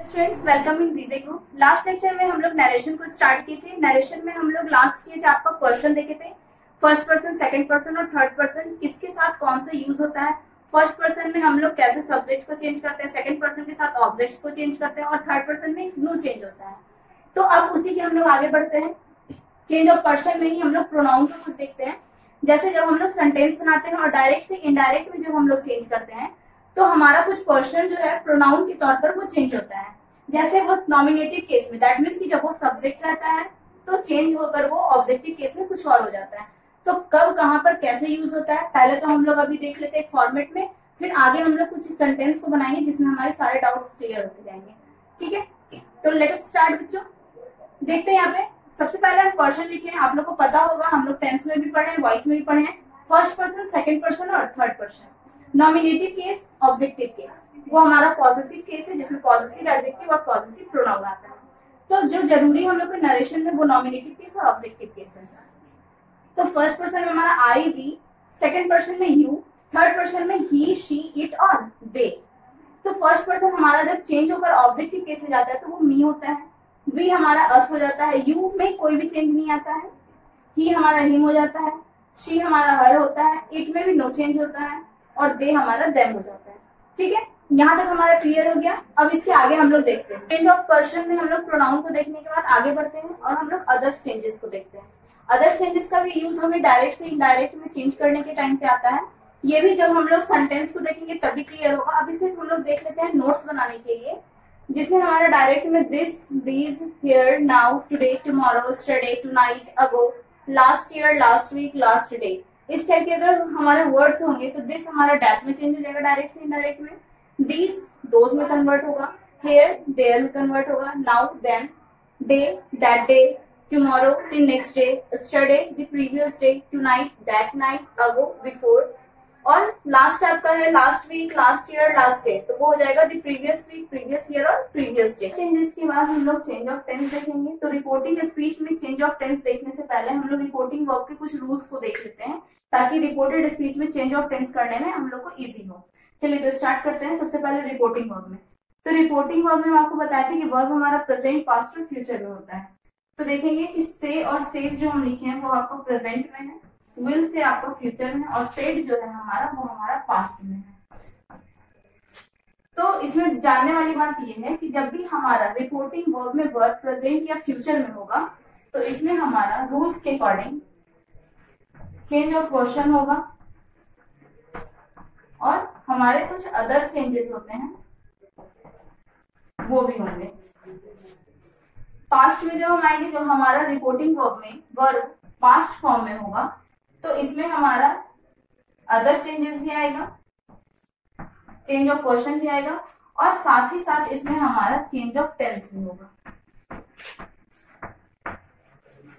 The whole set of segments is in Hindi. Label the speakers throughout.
Speaker 1: Students welcome in BJ group. Last lecture में हम लोग नरेशन को स्टार्ट किए थे। नरेशन में हम लोग लास्ट किए थे आपका क्वेश्चन देखे थे, फर्स्ट पर्सन, सेकंड पर्सन और थर्ड पर्सन किसके साथ कौन सा यूज होता है। फर्स्ट पर्सन में हम लोग कैसे सब्जेक्ट को चेंज करते हैं, सेकंड पर्सन के साथ ऑब्जेक्ट्स को चेंज करते हैं और थर्ड पर्सन में नो चेंज होता है। तो अब उसी के हम लोग आगे बढ़ते हैं। चेंज ऑफ पर्सन में ही हम लोग प्रोनाउन को कुछ देखते हैं। जैसे जब हम लोग सेंटेंस बनाते हैं और डायरेक्ट से इनडायरेक्ट में जब हम लोग चेंज करते हैं तो हमारा कुछ पर्सन जो है प्रोनाउन के तौर पर वो चेंज होता है। जैसे वो नॉमिनेटिव केस में, दैट मीन्स कि जब वो सब्जेक्ट रहता है तो चेंज होकर वो ऑब्जेक्टिव केस में कुछ और हो जाता है। तो कब कहाँ पर कैसे यूज होता है पहले तो हम लोग अभी देख लेते हैं एक फॉर्मेट में, फिर आगे हम लोग कुछ सेंटेंस को बनाएंगे जिसमें हमारे सारे डाउट्स क्लियर होते जाएंगे। ठीक है, तो लेट अस स्टार्ट बच्चों। देखते हैं यहाँ पे सबसे पहले हम पर्सन लिखे हैं। आप लोग को पता होगा, हम लोग टेंस में भी पढ़े हैं, वॉइस में भी पढ़े हैं, फर्स्ट पर्सन, सेकंड पर्सन और third person. Nominative case, objective case, वो हमारा पॉसेसिव केस है जिसमें पॉसेसिव एडजेक्टिव और पॉसेसिव प्रोनाउन आता है। तो जो जरूरी हम लोग के नरेशन में वो नॉमिनेटिव केस और ऑब्जेक्टिव केस है। तो फर्स्ट पर्सन में हमारा आई, वी, सेकंड पर्सन में यू, थर्ड पर्सन में ही, शी, इट और दे। तो फर्स्ट पर्सन हमारा जब चेंज होकर ऑब्जेक्टिव केस में जाता है तो वो मी होता है, वी हमारा अस हो जाता है, यू में कोई भी चेंज नहीं आता है, ही हमारा हिम हो जाता है, शी हमारा हर होता है, इट में भी नो चेंज होता है और दे हमारा देम हो जाता है। ठीक है, यहाँ तक हमारा क्लियर हो गया। अब इसके आगे हम लोग देखते हैं चेंज ऑफ पर्सन में हम लोग प्रोनाउन को देखने के बाद आगे बढ़ते हैं और हम लोग अदर्स चेंजेस को देखते हैं। अदर्स चेंजेस का भी यूज हमें डायरेक्ट से इनडायरेक्ट में चेंज करने के टाइम पे आता है। ये भी जब हम लोग सेंटेंस को देखेंगे तभी क्लियर होगा। अभी सिर्फ हम लोग देख लेते हैं नोट्स बनाने के लिए, जिसमें हमारा डायरेक्ट में this, these, here, now, today, tomorrow, yesterday, tonight, ago, last year, last week, last day, इस टाइप के अगर हमारे वर्ड्स होंगे तो दिस हमारा डैट में चेंज हो जाएगा डायरेक्ट से इनडायरेक्ट में, दीज दोज में कन्वर्ट होगा, हियर देयर में कन्वर्ट होगा, now then, day that day, tomorrow the next day, yesterday the previous day, tonight that night, ago before, और लास्ट आपका है last week, last year, last day, तो वो हो जाएगा the previous week, previous year और प्रीवियस डे। चेंजेस के बाद हम लोग चेंज ऑफ टेंस देखेंगे। तो रिपोर्टिंग स्पीच में चेंज ऑफ टेंस देखने से पहले हम लोग रिपोर्टिंग वर्ब के कुछ रूल्स को देख लेते हैं ताकि रिपोर्टेड स्पीच में चेंज ऑफ टेंस करने में हम लोग को इजी हो। चलिए तो स्टार्ट करते हैं सबसे पहले रिपोर्टिंग वर्ब में। तो रिपोर्टिंग वर्ब में आपको बताया था कि वर्ब हमारा प्रेजेंट, पास्ट और फ्यूचर में होता है। तो देखेंगे कि से और सेज जो हम लिखे हैं वो आपको प्रेजेंट में है, विल से आपको फ्यूचर में, और सेड जो है हमारा वो हमारा पास्ट में है। तो इसमें जानने वाली बात ये है कि जब भी हमारा रिपोर्टिंग वर्ब में वर्ब प्रेजेंट या फ्यूचर में होगा तो इसमें हमारा रूल्स के अकॉर्डिंग चेंज ऑफ पर्सन होगा और हमारे कुछ अदर चेंजेस होते हैं वो भी होंगे। पास्ट में जब हम आएंगे, जब हमारा रिपोर्टिंग वर्ब में वर्ब पास्ट फॉर्म में होगा तो इसमें हमारा अदर चेंजेस भी आएगा, चेंज ऑफ पर्सन भी आएगा और साथ ही साथ इसमें हमारा चेंज ऑफ टेंस भी होगा।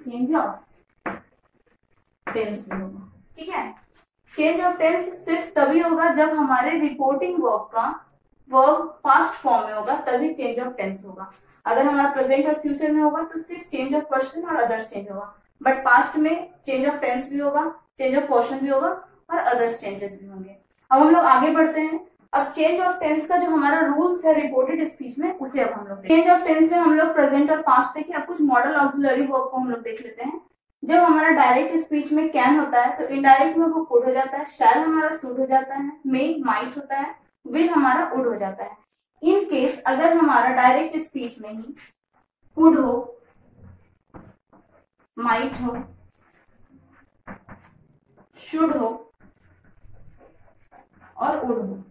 Speaker 1: चेंज ऑफ टेंस भी होगा। ठीक है, चेंज ऑफ टेंस सिर्फ तभी होगा जब हमारे रिपोर्टिंग वर्ब का वर्ब पास्ट फॉर्म में होगा, तभी चेंज ऑफ टेंस होगा। अगर हमारा प्रेजेंट और फ्यूचर में होगा तो सिर्फ चेंज ऑफ पर्सन और अदर्स चेंज होगा, बट पास्ट में चेंज ऑफ टेंस भी होगा, चेंज ऑफ पर्सन भी होगा और अदर्स चेंजेस भी होंगे। अब हम लोग आगे बढ़ते हैं। अब चेंज ऑफ टेंस का जो हमारा रूल्स है रिपोर्टेड स्पीच में उसे अब हम लोग चेंज ऑफ टेंस में हम लोग प्रेजेंट और पास्ट देखें। अब कुछ मॉडल ऑक्सिलरी वर्ब को हम लोग देख लेते हैं। जब हमारा डायरेक्ट स्पीच में कैन होता है तो इनडायरेक्ट में वो कुड हो जाता है, शैल हमारा शुड हो जाता है, मे माइट होता है, विल हमारा उड हो जाता है। इन केस अगर हमारा डायरेक्ट स्पीच में ही कुड हो, माइट हो, शुड हो और उड हो,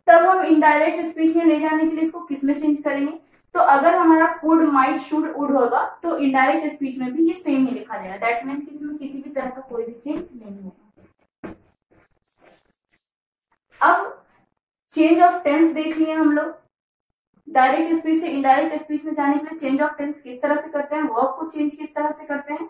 Speaker 1: तब हम इनडायरेक्ट स्पीच में ले जाने के लिए इसको किस में चेंज करेंगे। तो अगर हमारा कुड, माइट, शुड, उड होगा तो इनडायरेक्ट स्पीच में भी ये सेम ही लिखा जाएगा। दैट मीन्स इसमें किसी भी तरह का कोई भी चेंज नहीं होगा। अब चेंज ऑफ टेंस देख लिए हम लोग। डायरेक्ट स्पीच से इनडायरेक्ट स्पीच में जाने के लिए चेंज ऑफ टेंस किस तरह से करते हैं, वर्ब को चेंज किस तरह से करते हैं।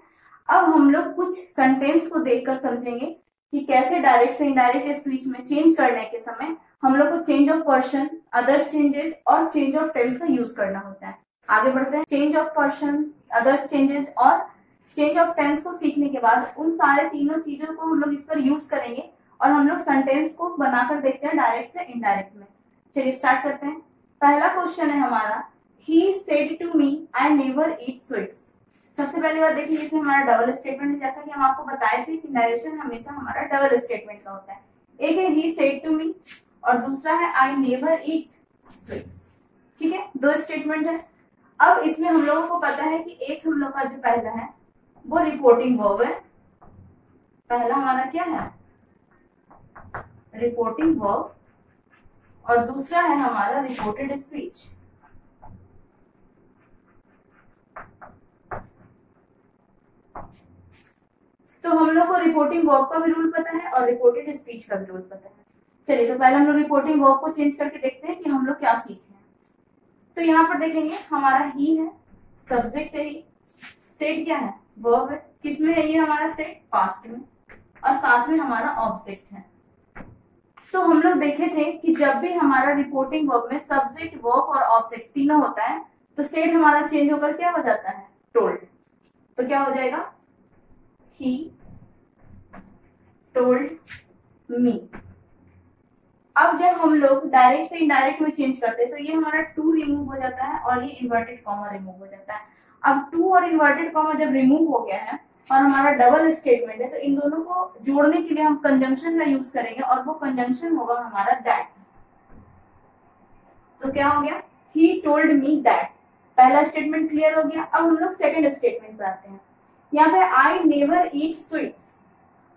Speaker 1: अब हम लोग कुछ सेंटेंस को देखकर समझेंगे कि कैसे डायरेक्ट से इनडायरेक्ट स्पीच में चेंज करने के समय हम लोग को change of person, others changes और चेंज ऑफ टेंस का यूज करना होता है। आगे बढ़ते हैं। Change of person, others changes और चेंज ऑफ टेंस को सीखने के बाद उन सारे तीनों चीजों को हम लोग इस पर यूज करेंगे और हम लोग सेंटेंस को बनाकर देखते हैं डायरेक्ट से इनडायरेक्ट में। चलिए स्टार्ट करते हैं। पहला क्वेश्चन है हमारा, he said to me I never eat sweets. सबसे पहली बात देखिए, इसमें हमारा डबल स्टेटमेंट है। जैसा कि हम आपको बताए थे कि नरेशन हमेशा हमारा डबल स्टेटमेंट का होता है। एक है ही सेड टू मी और दूसरा है आई नेवर ईट स्वीट्स। ठीक है, दो स्टेटमेंट है। अब इसमें हम लोगों को पता है कि एक हम लोग का जो पहला है वो रिपोर्टिंग वर्ब है। पहला हमारा क्या है, रिपोर्टिंग वर्ब, और दूसरा है हमारा रिपोर्टेड स्पीच। तो हम लोग को रिपोर्टिंग वर्ब का भी रूल पता है और रिपोर्टेड स्पीच का भी रूल पता है। चलिए तो पहले हम लोग रिपोर्टिंग वर्ब को चेंज करके देखते हैं कि हम लोग क्या सीखे हैं। तो यहाँ पर देखेंगे हमारा ही है, सब्जेक्ट है ही, सेड क्या है, वर्ब है। किसमें है ये हमारा सेड, पास्ट में, और साथ में हमारा ऑब्जेक्ट है। तो हम लोग देखे थे कि जब भी हमारा रिपोर्टिंग वर्ब में सब्जेक्ट, वर्ब और ऑब्जेक्ट तीनों होता है तो सेड हमारा चेंज होकर क्या हो जाता है, टोल्ड। तो क्या हो जाएगा, ही टोल्ड मी। अब जब हम लोग डायरेक्ट से इनडायरेक्ट में चेंज करते हैं तो ये हमारा टू रिमूव हो जाता है और ये इन्वर्टेड कॉमा रिमूव हो जाता है। अब टू और इन्वर्टेड कॉमा जब रिमूव हो गया है और हमारा डबल स्टेटमेंट है तो इन दोनों को जोड़ने के लिए हम कंजंक्शन का यूज करेंगे और वो कंजंक्शन होगा हमारा दैट। तो क्या हो गया, ही टोल्ड मी दैट। पहला स्टेटमेंट क्लियर हो गया। अब हम लोग सेकंड स्टेटमेंट पे आते हैं। यहाँ पे आई नेवर ईट स्वीट्स।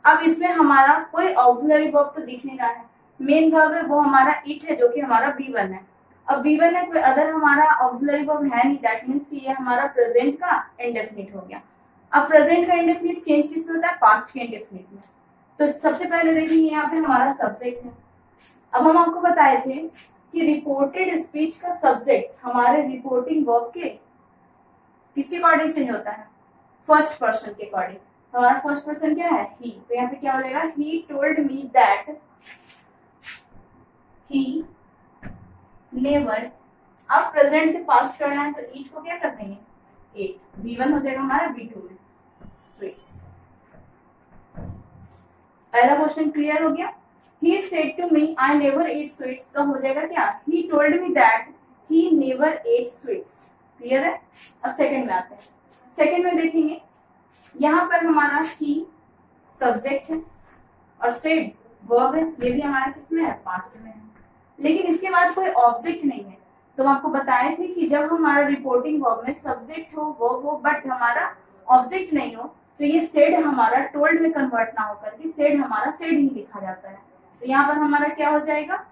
Speaker 1: अब इसमें हमारा कोई ऑक्सिलरी वर्ब तो दिख नहीं रहा है। मेन वर्ब है वो हमारा इट है जो कि हमारा V1 है। अब V1 है, कोई अदर हमारा ऑक्सिलरी वर्ब है नहीं, दैट मींस कि ये हमारा प्रेजेंट का इंडेफिनिट हो गया। अब प्रेजेंट का इंडेफिनिट चेंज किस में होता है, पास्ट के इंडेफिनिट में। तो सबसे पहले देखिए यहाँ पे हमारा सब्जेक्ट है। अब हम आपको बताए थे कि रिपोर्टेड स्पीच का सब्जेक्ट हमारे रिपोर्टिंग वर्ब के किसके अकॉर्डिंग चेंज होता है, फर्स्ट पर्सन के अकॉर्डिंग। हमारा फर्स्ट पर्सन क्या है, ही। तो यहाँ पे क्या हो जाएगा, ही told me that he never. अब प्रेजेंट से पास्ट करना है तो ईट को क्या कर देंगे, एट। V1 हो जाएगा हमारा V2 में स्वीट्स। पहला क्वेश्चन क्लियर हो गया। He said to me I never eat sweets का हो जाएगा क्या, he told me that he never ate sweets. Clear है। अब सेकंड में आते हैं। सेकंड में देखेंगे यहाँ पर हमारा ही सब्जेक्ट है और सेड वर्ब है। ये भी हमारा किसमें है, पास्ट में है। लेकिन इसके बाद कोई ऑब्जेक्ट नहीं है। तो हम आपको बताए थे कि जब हमारा रिपोर्टिंग वर्ब में सब्जेक्ट हो, वर्ब हो, बट हमारा ऑब्जेक्ट नहीं हो तो ये सेड हमारा टोल्ड में कन्वर्ट ना होकर के सेड हमारा सेड ही लिखा जाता है। तो यहाँ पर हमारा क्या हो जाएगा,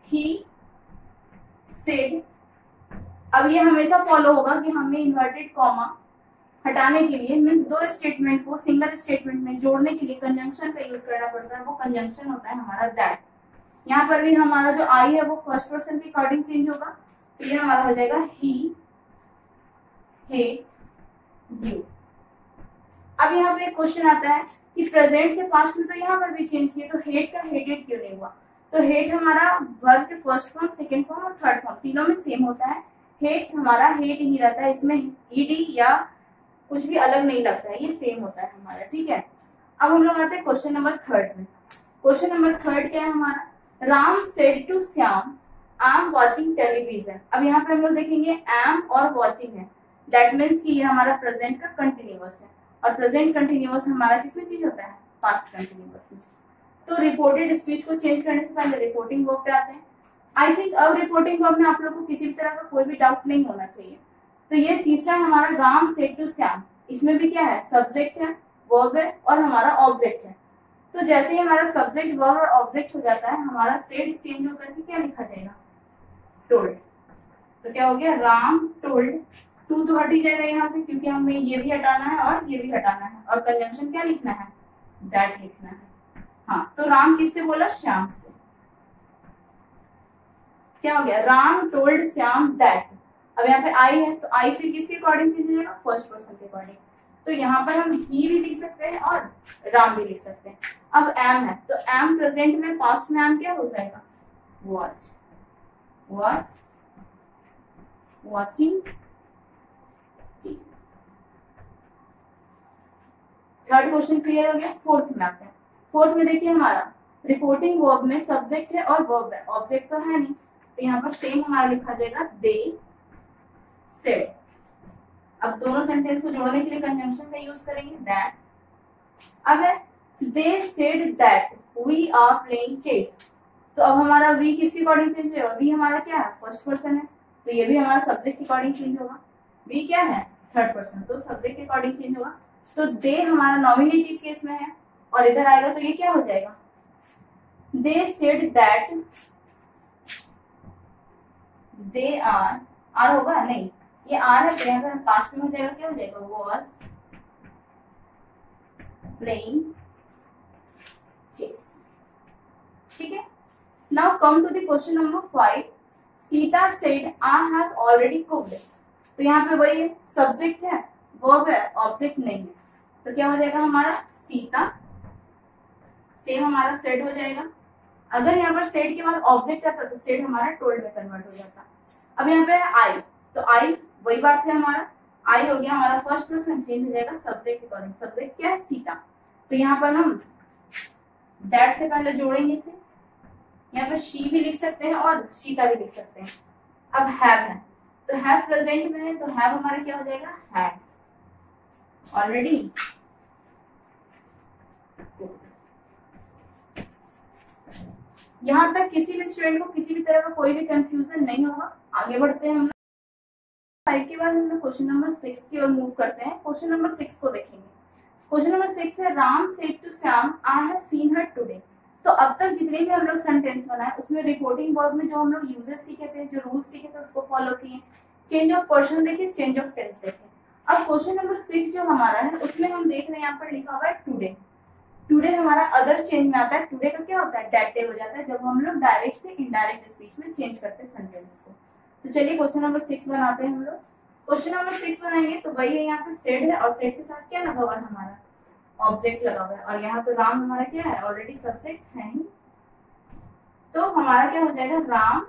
Speaker 1: ही सेड। अब ये हमेशा फॉलो होगा कि हमें इन्वर्टेड कॉमा हटाने के लिए, मीन्स दो स्टेटमेंट को सिंगल स्टेटमेंट में जोड़ने के लिए कंजंक्शन का यूज करना पड़ता है। वो कंजंक्शन होता है हमारा दैट। यहाँ पर भी हमारा जो आई है वो फर्स्ट पर्सन के अकॉर्डिंग चेंज होगा। तो ये हमारा हो जाएगा ही हेट यू। अब यहाँ पे एक क्वेश्चन आता है कि प्रेजेंट से पास्ट में तो यहाँ पर भी चेंज किया, तो हेट का हेटेड क्यों नहीं हुआ। तो हेट हमारा वर्ब के फर्स्ट फॉर्म, सेकंड फॉर्म और थर्ड फॉर्म तीनों में सेम होता है। हेट हमारा हेट ही रहता है, इसमें ईडी या कुछ भी अलग नहीं लगता है, ये सेम होता है हमारा। ठीक है। अब हम लोग आते हैं क्वेश्चन नंबर थर्ड में। क्वेश्चन नंबर थर्ड क्या है हमारा, Ram said to Shyam I am watching television. अब यहाँ पे हम लोग देखेंगे एम और वॉचिंग है, दैट मीन्स कि ये हमारा प्रेजेंट का कंटिन्यूअस है और प्रेजेंट कंटिन्यूअस हमारा किसमें चेंज होता है, पास्ट कंटिन्यूअस में। तो रिपोर्टेड स्पीच को चेंज करने से पहले रिपोर्टिंग वर्ब पे आते हैं। आई थिंक अब रिपोर्टिंग वर्ब में आप लोग को किसी भी तरह का कोई भी डाउट नहीं होना चाहिए। तो ये तीसरा हमारा राम सेड टू श्याम, इसमें भी क्या है, सब्जेक्ट है, वर्ब है और हमारा ऑब्जेक्ट है। तो जैसे ही हमारा सब्जेक्ट, वर्ब और ऑब्जेक्ट हो जाता है, हमारा सेड चेंज होकर के क्या लिखा जाएगा, टोल्ड। तो क्या हो गया, राम टोल्ड। टू तो हट ही जाएगा यहाँ से क्योंकि हमें ये भी हटाना है और ये भी हटाना है, और कंजंक्शन क्या लिखना है, दैट लिखना है। हाँ, तो राम किससे बोला, श्याम से। क्या हो गया, राम टोल्ड श्याम दैट। अब यहाँ पे आई है तो आई फिर किसके अकॉर्डिंग चेंज हो जाएगा, फर्स्ट पर्सन के अकॉर्डिंग। तो यहाँ पर हम ही भी लिख सकते हैं और राम भी लिख सकते हैं। अब एम है तो एम प्रेजेंट में, पास्ट में एम क्या हो जाएगा, watch, watch watching. Third question clear हो गया। फोर्थ में आते हैं। फोर्थ में देखिए हमारा रिपोर्टिंग वर्ब में सब्जेक्ट है और वर्ब है, ऑब्जेक्ट तो है नहीं। तो यहाँ पर सेम हमारा लिखा जाएगा दे सेड। अब दोनों सेंटेंस को जोड़ने के लिए कंजंक्शन का यूज करेंगे दैट। अब है they said that we are playing chess. तो अब हमारा वी किसके अकॉर्डिंग चेंज होगा? वी हमारा क्या है? फर्स्ट पर्सन है, तो ये भी हमारा सब्जेक्ट के अकॉर्डिंग चेंज होगा। वी क्या है? थर्ड पर्सन, तो सब्जेक्ट के अकॉर्डिंग चेंज होगा। तो दे हमारा नॉमिनेटिव केस में है और इधर आएगा तो ये क्या हो जाएगा? They said that they are होगा नहीं, ये आर है तो यहाँ पे पास्ट में हो जाएगा, क्या हो जाएगा? Was playing chess. ठीक है, now come to the question number 5। Sita said I have already cooked. तो यहाँ पे वही सब्जेक्ट है, वर्ब है, ऑब्जेक्ट नहीं है, तो क्या हो जाएगा हमारा? सीता। सेम हमारा सेड हो जाएगा। अगर यहाँ पर सेड के बाद ऑब्जेक्ट आता तो सेड हमारा टोल्ड में कन्वर्ट हो जाता। अब यहाँ पे आई, तो आई वही बात है, हमारा आई हो गया हमारा फर्स्ट पर्सन, चेंज हो जाएगा सब्जेक्ट के अकॉर्डिंग। सब्जेक्ट क्या है? सीता। तो यहाँ पर हम दैट से पहले जोड़ेंगे इसे, यहाँ पे शी भी लिख सकते हैं और सीता भी लिख सकते हैं। अब हैव है, तो हैव प्रेजेंट में है, तो हैव हमारा क्या हो जाएगा? Had already. यहाँ तक किसी भी स्टूडेंट को किसी भी तरह का कोई भी कंफ्यूजन नहीं होगा। आगे बढ़ते हैं हम लोग 5 के बाद हम लोग क्वेश्चन नंबर 6 की ओर मूव करते हैं। क्वेश्चन नंबर 6 को देखेंगे। क्वेश्चन नंबर 6 है Ram said to Shyam I have seen her today. तो अब तक जितने भी हम लोग सेंटेंस बनाए उसमें रिपोर्टिंग वर्ब में जो हम लोग यूजेस सीखे थे, जो रूल्स सीखे थे उसको फॉलो किए। चेंज ऑफ पर्सन देखे, चेंज ऑफ टेंस देखे। अब क्वेश्चन नंबर 6 जो हमारा है उसमें हम देख रहे हैं यहाँ पर लिखा हुआ है टुडे। टुडे हमारा अदर्स चेंज में आता है। टुडे का क्या होता है? डेट डे हो जाता है जब हम लोग डायरेक्ट से इनडायरेक्ट स्पीच में चेंज करते हैं सेंटेंस को। तो चलिए क्वेश्चन नंबर 6 बनाते हैं हम लोग। क्वेश्चन नंबर 6 बनाएंगे तो वही है, यहाँ पे सेड है और सेड के साथ क्या लगा हुआ है? हमारा ऑब्जेक्ट लगा हुआ है। और यहाँ पे राम हमारा क्या है? ऑलरेडी सब्जेक्ट है ही, तो हमारा क्या हो जाएगा? राम।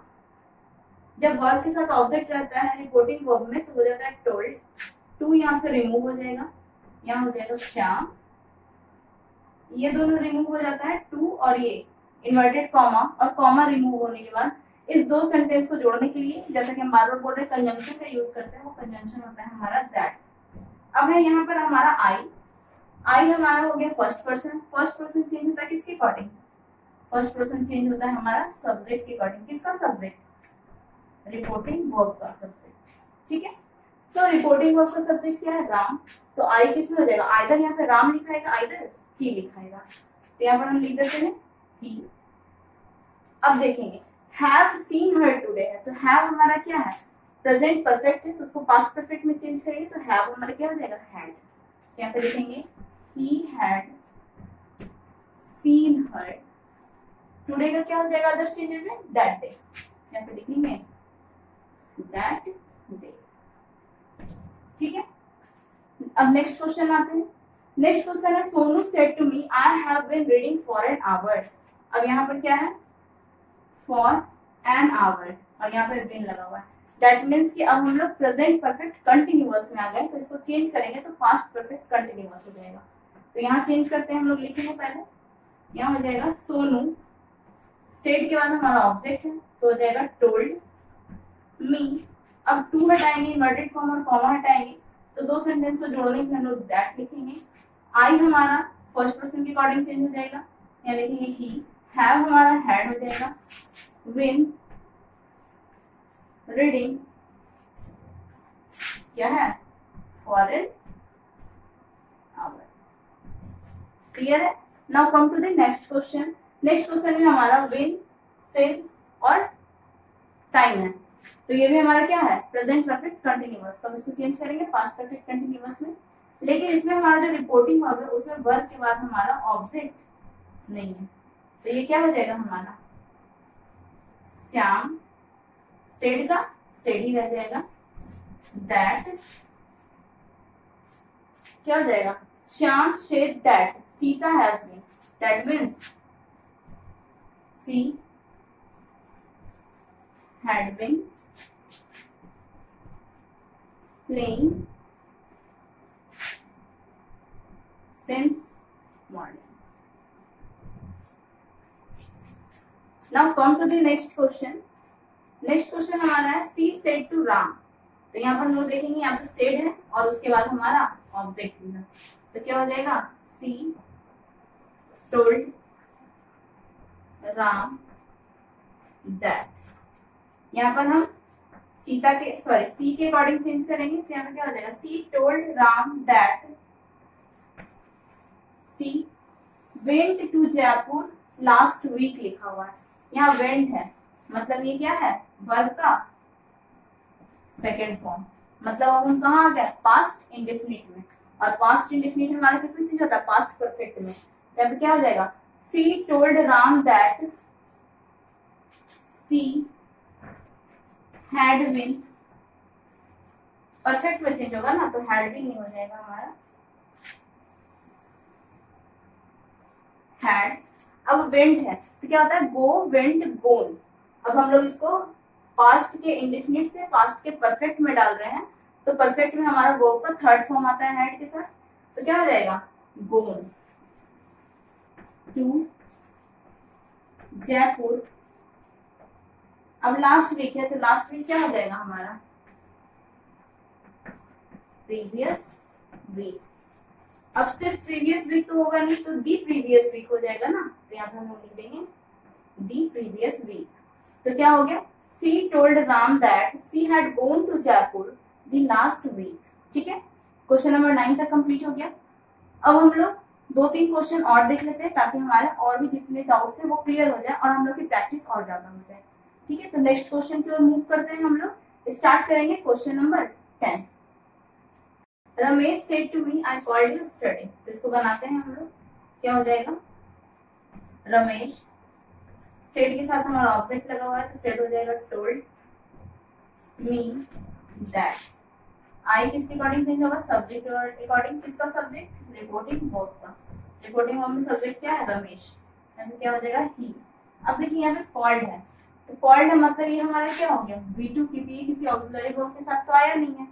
Speaker 1: जब वर्ब के साथ ऑब्जेक्ट रहता है रिपोर्टिंग वर्ब में तो हो जाता है टोल्ड। टू यहाँ से रिमूव हो जाएगा, यहाँ हो जाएगा श्याम, ये दोनों रिमूव हो जाता है। टू और ये इन्वर्टेड कॉमा, और कॉमा रिमूव होने के बाद इस दो सेंटेंस को जोड़ने के लिए जैसा कि हम बार बार बोल रहे हैं कंजंक्शन का यूज करते हैं, वो कंजंक्शन होता है हमारा दैट। अब है यहाँ पर हमारा आई। आई हमारा हो गया first person. First person change होता है किसके अकॉर्डिंग? फर्स्ट पर्सन चेंज होता है हमारा सब्जेक्ट के अकॉर्डिंग। किसका सब्जेक्ट? रिपोर्टिंग वर्ब का सब्जेक्ट। ठीक है, तो रिपोर्टिंग वर्ब का सब्जेक्ट क्या है? राम। तो आई किसमें हो जाएगा? आइदर यहाँ पे राम लिखाएगा, आइदर ही लिखाएगा। तो यहाँ पर हम लिख देते हैं ही। अब देखेंगे हैव सीन हर टुडे है, तो हैव हमारा क्या है? प्रेजेंट परफेक्ट है, तो उसको पास्ट परफेक्ट में चेंज करेंगे तो हैव हमारा क्या हो जाएगा? हैड। यहाँ पे लिखेंगे he had seen her. Today का क्या हो जाएगा अदर चेंजेस में? That day. यहाँ पे लिखेंगे दैट डे। ठीक है, अब नेक्स्ट क्वेश्चन आते हैं। नेक्स्ट क्वेश्चन है Sonu said to me I have been reading for an hour. अब यहाँ पर क्या है? फॉर एन आवर, और यहाँ पर बीन लगा हुआ है। दैट मीन्स कि अब हम लोग प्रेजेंट परफेक्ट कंटिन्यूअस में आ गए, तो इसको चेंज करेंगे तो पास्ट परफेक्ट कंटिन्यूअस हो जाएगा। तो यहाँ चेंज करते हैं हम लोग, लिखेंगे पहले यहाँ हो जाएगा सोनू, सेड के बाद हमारा ऑब्जेक्ट है तो हो जाएगा टोल्ड मी। अब टू हटाएंगे, इन्वर्टेड कॉमा और कॉमा हटाएंगे तो दो सेंटेंस को जोड़ने के हम लोग दैट लिखेंगे। आई हमारा फर्स्ट पर्सन के अकॉर्डिंग चेंज हो जाएगा, यहाँ लिखेंगे ही। हैव हमारा हैड हो जाएगा। विन रीडिंग क्या है? For an hour. क्लियर है? Now come to the next question. Next question में हमारा विन, सिंस और टाइम है, तो ये भी हमारा क्या है? Present perfect continuous. तो हम इसको चेंज करेंगे पास्ट परफेक्ट कंटिन्यूअस में। लेकिन इसमें हमारा जो रिपोर्टिंग वर्ब है उसमें वर्ब के बाद हमारा ऑब्जेक्ट नहीं है, तो ये क्या हो जाएगा हमारा? श्याम। सेड का सेड ही रह जाएगा। दैट क्या हो जाएगा? Shyam said that Sita has been. That means she had been playing since morning. Now come to the next question. Next question हमारा है सी सेड टू राम। तो यहाँ पर हम लोग देखेंगे, यहाँ पे सेड है और उसके बाद हमारा ऑब्जेक्ट है, तो क्या हो जाएगा सी टोल्ड राम दैट। यहाँ पर हम सीता के सी के अकॉर्डिंग चेंज करेंगे, तो यहाँ पे क्या हो जाएगा she told Ram that she went to Jaipur last week लिखा हुआ है। यहाँ वेंट है, मतलब ये क्या है वर्ब का सेकेंड फॉर्म, मतलब अब हम कहाँ आ गए पास्ट इंडेफिनिट में, और पास्ट इंडेफिनिट हमारा किसमें चेंज होता है पास्ट परफेक्ट में। यहाँ पे क्या हो जाएगा she told Ram that she had been, perfect में चेंज होगा ना, तो हैड बीन नहीं हो जाएगा हमारा हैड। अब वेंट है तो क्या होता है गो वेंट गोन। अब हम लोग इसको पास्ट के इंडेफिनिट से पास्ट के परफेक्ट में डाल रहे हैं, तो परफेक्ट में हमारा वर्ब का थर्ड फॉर्म आता है हैड के साथ, तो क्या हो जाएगा गोन टू जयपुर। अब लास्ट वीक है तो लास्ट वीक क्या हो जाएगा हमारा प्रीवियस वीक। अब सिर्फ प्रीवियस वीक तो होगा नहीं, तो दी प्रीवियस वीक हो जाएगा ना, तो यहाँ पर हम लिख देंगे दी प्रीवियस वीक। तो क्या हो गया she told Ram that she had gone to Jaipur the last week. ठीक है, क्वेश्चन नंबर 9 तक कंप्लीट हो गया। अब हम लोग 2-3 क्वेश्चन और देख लेते हैं ताकि हमारे और भी जितने डाउट्स है वो क्लियर हो जाए और हम लोग की प्रैक्टिस और ज्यादा हो जाए। ठीक है, तो नेक्स्ट क्वेश्चन की ओर मूव करते हैं। हम लोग स्टार्ट करेंगे question number 10। Ramesh said to me I called you study. तो इसको बनाते हैं हम लोग, क्या हो जाएगा रमेश, सेड के साथ हमारा ऑब्जेक्ट लगा हुआ है तो सेड हो जाएगा टोल्ड मी दैट। आई किसके अकॉर्डिंग चेंज होगा सब्जेक्ट अकॉर्डिंग, किसका सब्जेक्ट रिपोर्टिंग वर्ब का। रिपोर्टिंग वर्ब में सब्जेक्ट क्या है रमेश, क्या हो जाएगा ही। अब देखिए यहाँ पे कॉल्ड है, तो कॉल्ड है मतलब ये हमारा क्या हो गया V2, क्योंकि ये किसी ऑक्सिलरी वर्ब के साथ तो आया नहीं है,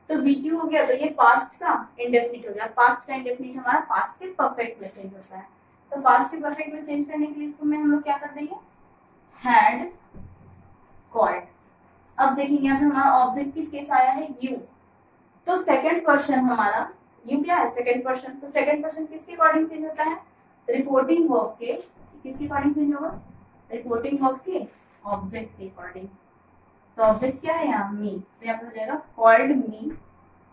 Speaker 1: तो V2 हो गया, तो ये पास्ट का इंडेफिनिट हो गया। पास्ट का इंडेफिनिट हमारा पास्ट के परफेक्ट में चेंज होता है, तो पास्ट के परफेक्ट में चेंज करने के लिए इसको में हम लोग क्या कर देंगे हैड कॉल्ड। अब देखेंगे यहाँ पे हमारा ऑब्जेक्ट किस केस आया है यू, तो सेकंड पर्सन हमारा यू क्या है सेकंड पर्सन, तो सेकंड पर्सन किसके अकॉर्डिंग चेंज होता है रिपोर्टिंग वर्ब के, किसके अकॉर्डिंग चेंज होगा रिपोर्टिंग वर्ब के ऑब्जेक्ट के अकॉर्डिंग। तो ऑब्जेक्ट क्या है यहाँ मी, तो यहाँ पर हो जाएगा कॉल्ड मी।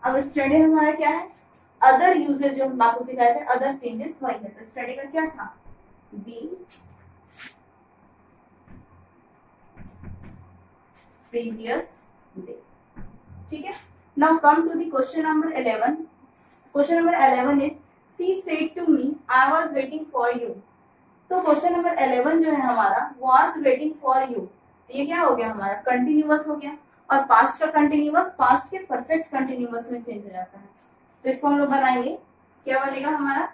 Speaker 1: अब स्टडी हमारा क्या है अदर यूजेस, जो हम आपको सिखाए थे अदर चेंजेस वही है, तो स्टडी का क्या था दी प्रीवियस डे। ठीक है, now come to the question number 11। Question number 11 is she said to me I was waiting for you. तो क्वेश्चन नंबर 11 जो है हमारा वाज वेटिंग फॉर यू, तो ये क्या हो गया हमारा कंटिन्यूअस हो गया, और पास्ट का कंटिन्यूअस पास्ट के परफेक्ट कंटिन्यूअस में चेंज हो जाता है, तो इसको हम लोग बनाएंगे, क्या बनेगा हमारा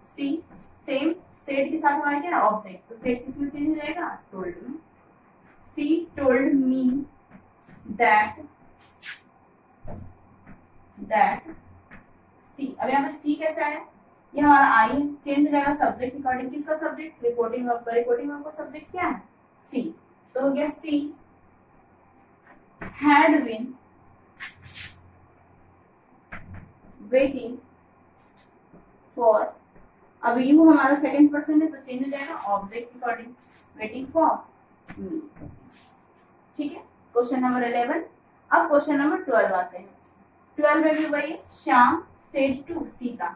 Speaker 1: सी सेम सेड के साथ हमारा क्या ऑब्जेक्ट, तो सेड किसमें चेंज हो जाएगा टोल्ड में। सी टोल्ड मी दैट सी। अब यहाँ पर सी कैसा है ये हमारा आई है, चेंज हो जाएगा सब्जेक्ट अकॉर्डिंग, किसका सब्जेक्ट रिपोर्टिंग वर्ब का, रिपोर्टिंग वर्ब का सब्जेक्ट क्या है सी, तो हो गया she had been waiting for. अब यू हमारा सेकंड पर्सन है तो चेंज हो जाएगा object according waiting for me. ठीक है, क्वेश्चन नंबर 11। अब क्वेश्चन नंबर 12 आते हैं। 12 में भी वही श्याम सेड टू सीता,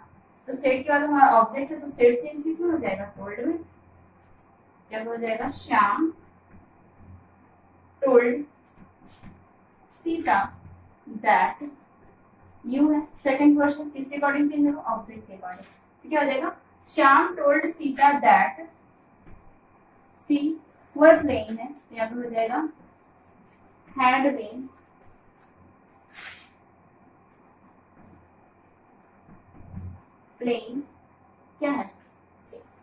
Speaker 1: तो सेड के बाद हमारा ऑब्जेक्ट है तो सेड चेंज किसमें हो जाएगा टोल्ड में, जब हो जाएगा Shyam told Sita that you है सेकंड पर्सन, किसके अकॉर्डिंग चेंज होगा ऑब्जेक्ट के अकॉर्डिंग, तो क्या हो जाएगा Shyam told Sita that she verb playing है, तो यहाँ पर हो जाएगा हैड बीन प्लेइंग क्या है चेस।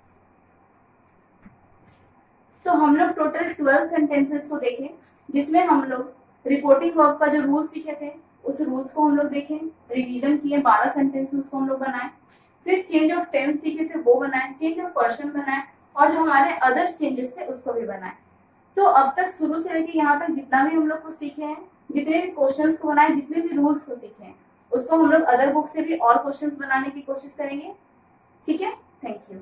Speaker 1: तो हम लोग टोटल 12 सेंटेंसेस को देखें, जिसमें हम लोग रिपोर्टिंग वर्ब का जो रूल सीखे थे उस रूल्स को हम लोग देखें, रिवीजन किए 12 सेंटेंस में उसको हम लोग बनाए, फिर चेंज ऑफ टेंस सीखे थे वो बनाए, चेंज ऑफ पर्सन बनाए, और जो हमारे अदर्स चेंजेस थे उसको भी बनाए। तो अब तक शुरू से लेके यहाँ तक जितना भी हम लोग को सीखे हैं, जितने भी क्वेश्चंस को बनाए, जितने भी रूल्स को सीखे हैं, उसको हम लोग अदर बुक से भी और क्वेश्चंस बनाने की कोशिश करेंगे। ठीक है, थैंक यू।